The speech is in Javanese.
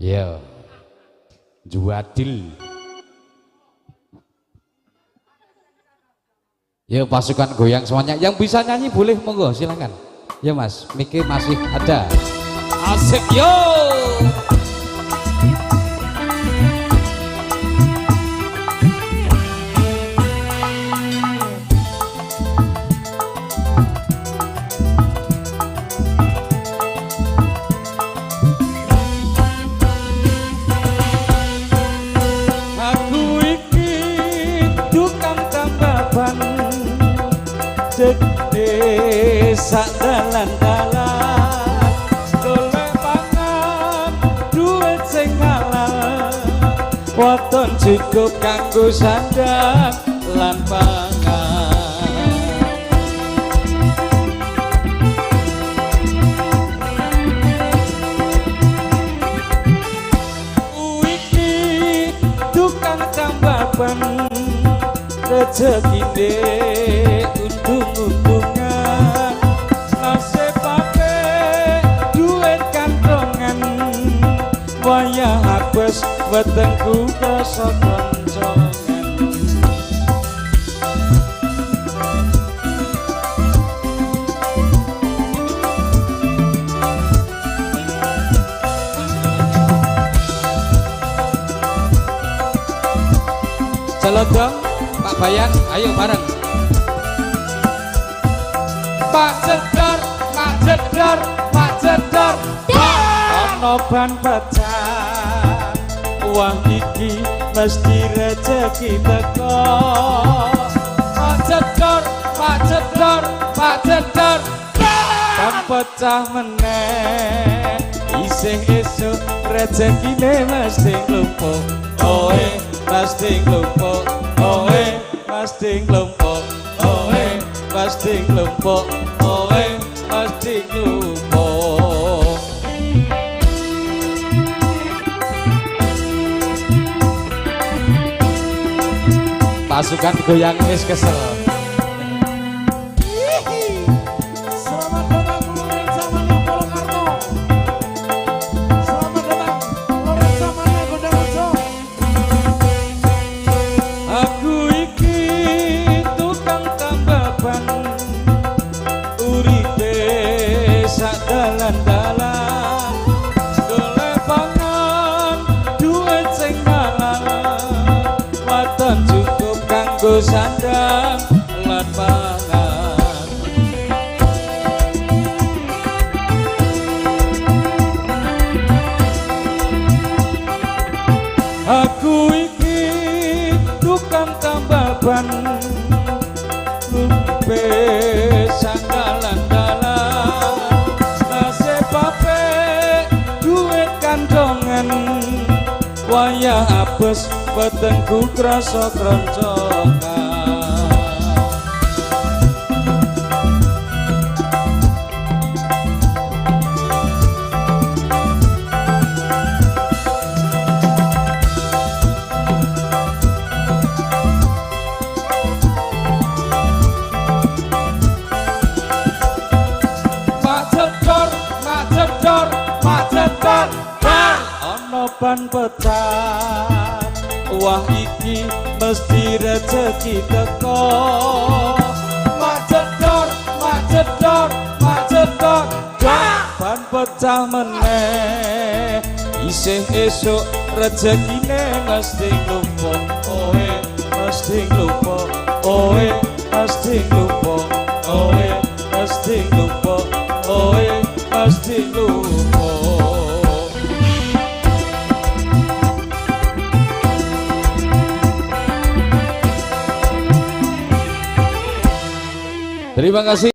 Iya. Juadil. Ya pasukan goyang semuanya. Yang bisa nyanyi boleh monggo silakan. Ya Mas, mikir masih ada. Asik yo. Sak dalan-dalan golek pangan duit sing halal waton cukup kanggo sandang lan pangan iki tukang tambah ban rezekine undung-undungan nasib ape duit kantongan wayah habis wetengku rasa koncongan Celodong Pak Bayan, ayo bareng. Pak Jedor, Pak Jedor, Pak Jedor, ono ban pecah. Wah iki mesti rezeki teko. Pak Jedor, Pak Jedor, Pak Jedor, ban pecah meneh. Isih esuk rezekine mesti lumpuh. Oe, mesti lumpuh. Oe, mesti lumpuh. Oe, pasti kelompok, oe pasti kelompok. Pasukan goyang wis kesel. Selamat datang Loren Samania Purwokerto. Selamat datang Loren Samania Gondangrejo. Aku iki tukang tambah ban uripe sak dalan-dalan golek pangan duit sing halal waton cukup kanggo sandang lan pangan aku iki tukang tambah ban lumpe sandalan-dalan nasib ape duit kantongan wayah apes wetengku krasa kroncongan ban pecah wah iki mesti rezeki teko macedor macedor macedor ban pecah meneh isih esuk rezekine mesti lumpuh oe mesti lumpuh oe mesti lumpuh oe mesti lumpuh oe mesti lumpuh. Terima kasih.